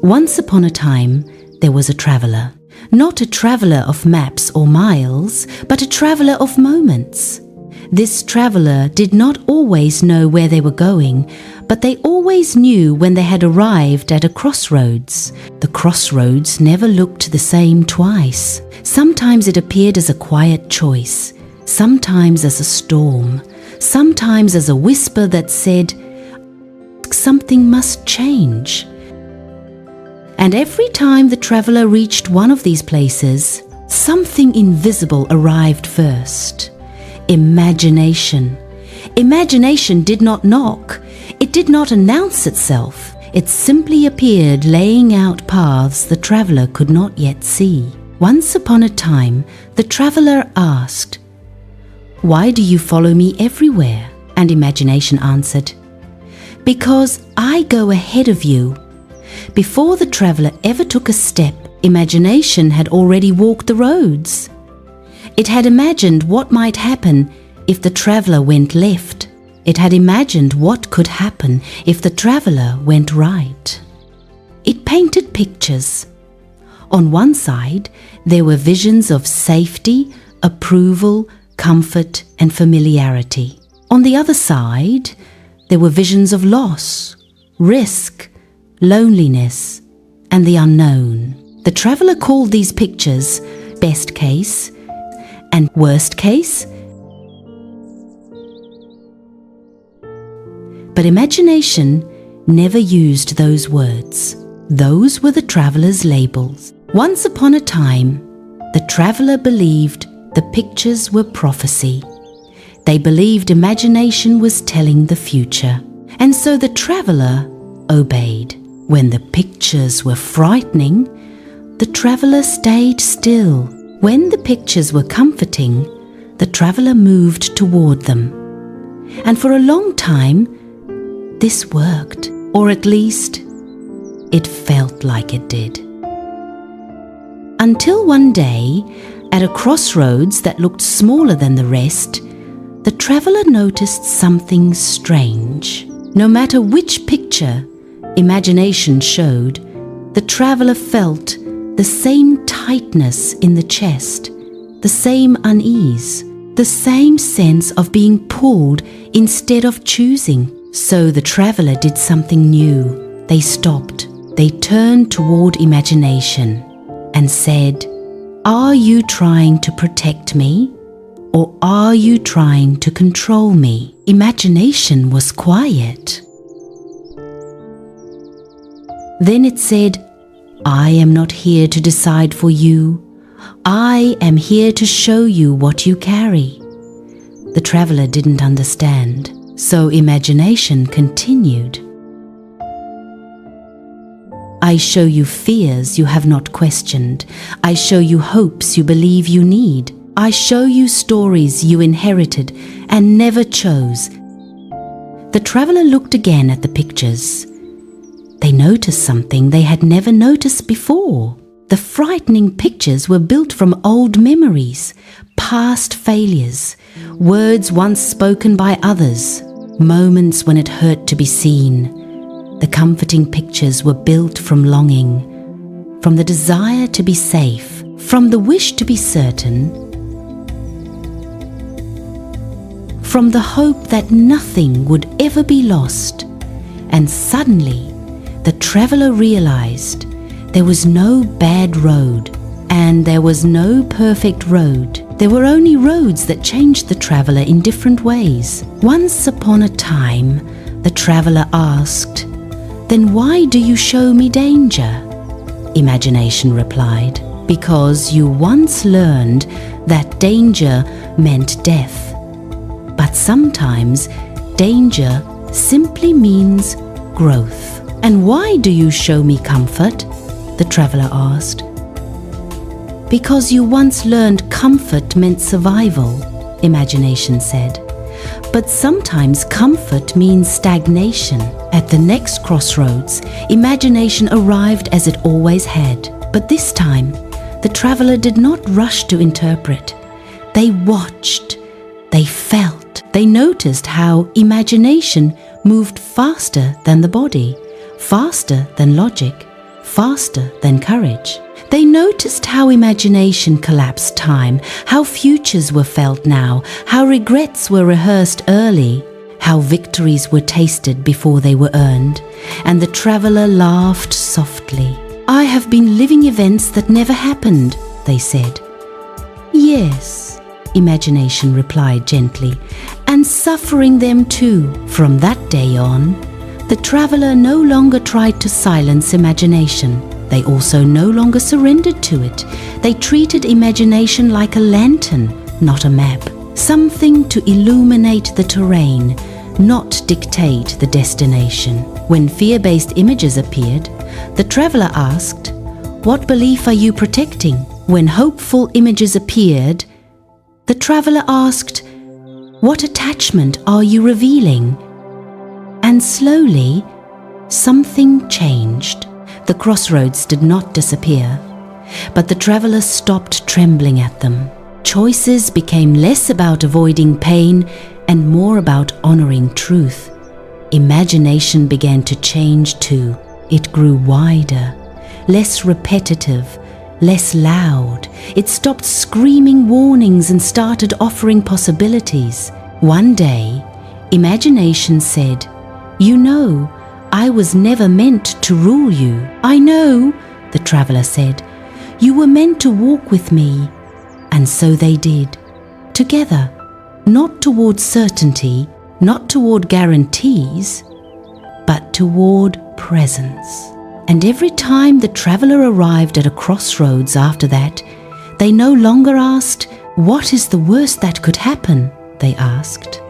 Once upon a time, there was a traveler. Not a traveler of maps or miles, but a traveler of moments. This traveler did not always know where they were going, but they always knew when they had arrived at a crossroads. The crossroads never looked the same twice. Sometimes it appeared as a quiet choice, sometimes as a storm, sometimes as a whisper that said, "Something must change." And every time the traveler reached one of these places, something invisible arrived first. Imagination. Imagination did not knock. It did not announce itself. It simply appeared, laying out paths the traveler could not yet see. Once upon a time, the traveler asked, "Why do you follow me everywhere?" And imagination answered, "Because I go ahead of you." Before the traveler ever took a step, imagination had already walked the roads. It had imagined what might happen if the traveler went left. It had imagined what could happen if the traveler went right. It painted pictures. On one side, there were visions of safety, approval, comfort, and familiarity. On the other side, there were visions of loss, risk, loneliness, and the unknown. The traveler called these pictures best case and worst case. But imagination never used those words. Those were the traveler's labels. Once upon a time, the traveler believed the pictures were prophecy. They believed imagination was telling the future. And so the traveler obeyed. When the pictures were frightening, the traveler stayed still. When the pictures were comforting, the traveler moved toward them. And for a long time, this worked, or at least it felt like it did. Until one day, at a crossroads that looked smaller than the rest, the traveler noticed something strange. No matter which picture imagination showed, the traveler felt the same tightness in the chest, the same unease, the same sense of being pulled instead of choosing. So the traveler did something new. They stopped. They turned toward imagination and said, "Are you trying to protect me? Or are you trying to control me?" Imagination was quiet. Then it said, "I am not here to decide for you. I am here to show you what you carry." The traveler didn't understand, so imagination continued. "I show you fears you have not questioned. I show you hopes you believe you need. I show you stories you inherited and never chose." The traveler looked again at the pictures. They noticed something they had never noticed before. The frightening pictures were built from old memories, past failures, words once spoken by others, moments when it hurt to be seen. The comforting pictures were built from longing, from the desire to be safe, from the wish to be certain, from the hope that nothing would ever be lost. And suddenly, the traveler realized there was no bad road, and there was no perfect road. There were only roads that changed the traveler in different ways. Once upon a time, the traveler asked, "Then why do you show me danger?" Imagination replied, "Because you once learned that danger meant death. But sometimes danger simply means growth." "And why do you show me comfort?" the traveler asked. "Because you once learned comfort meant survival," imagination said. "But sometimes comfort means stagnation." At the next crossroads, imagination arrived as it always had. But this time, the traveler did not rush to interpret. They watched, they felt, they noticed how imagination moved faster than the body, faster than logic, faster than courage. They noticed how imagination collapsed time, how futures were felt now, how regrets were rehearsed early, how victories were tasted before they were earned. And the traveler laughed softly. "I have been living events that never happened," they said. "Yes," imagination replied gently, "and suffering them too." From that day on, the traveler no longer tried to silence imagination. They also no longer surrendered to it. They treated imagination like a lantern, not a map, something to illuminate the terrain, not dictate the destination. When fear-based images appeared, the traveler asked, "What belief are you protecting?" When hopeful images appeared, the traveler asked, "What attachment are you revealing?" And slowly, something changed. The crossroads did not disappear, but the traveler stopped trembling at them. Choices became less about avoiding pain and more about honoring truth. Imagination began to change too. It grew wider, less repetitive, less loud. It stopped screaming warnings and started offering possibilities. One day, imagination said, "You know, I was never meant to rule you." "I know," the traveler said. "You were meant to walk with me." And so they did, together, not toward certainty, not toward guarantees, but toward presence. And every time the traveler arrived at a crossroads after that, they no longer asked, "What is the worst that could happen?" They asked,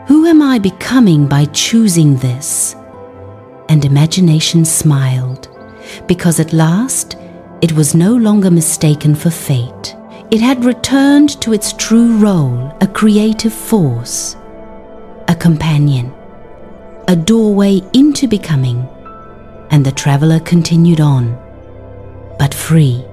"Who am I becoming by choosing this?" And imagination smiled, because at last it was no longer mistaken for fate. It had returned to its true role, a creative force, a companion, a doorway into becoming. And the traveler continued on, but free.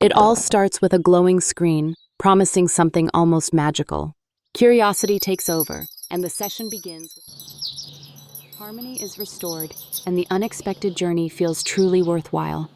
It all starts with a glowing screen, promising something almost magical. Curiosity takes over, and the session begins. Harmony is restored, and the unexpected journey feels truly worthwhile.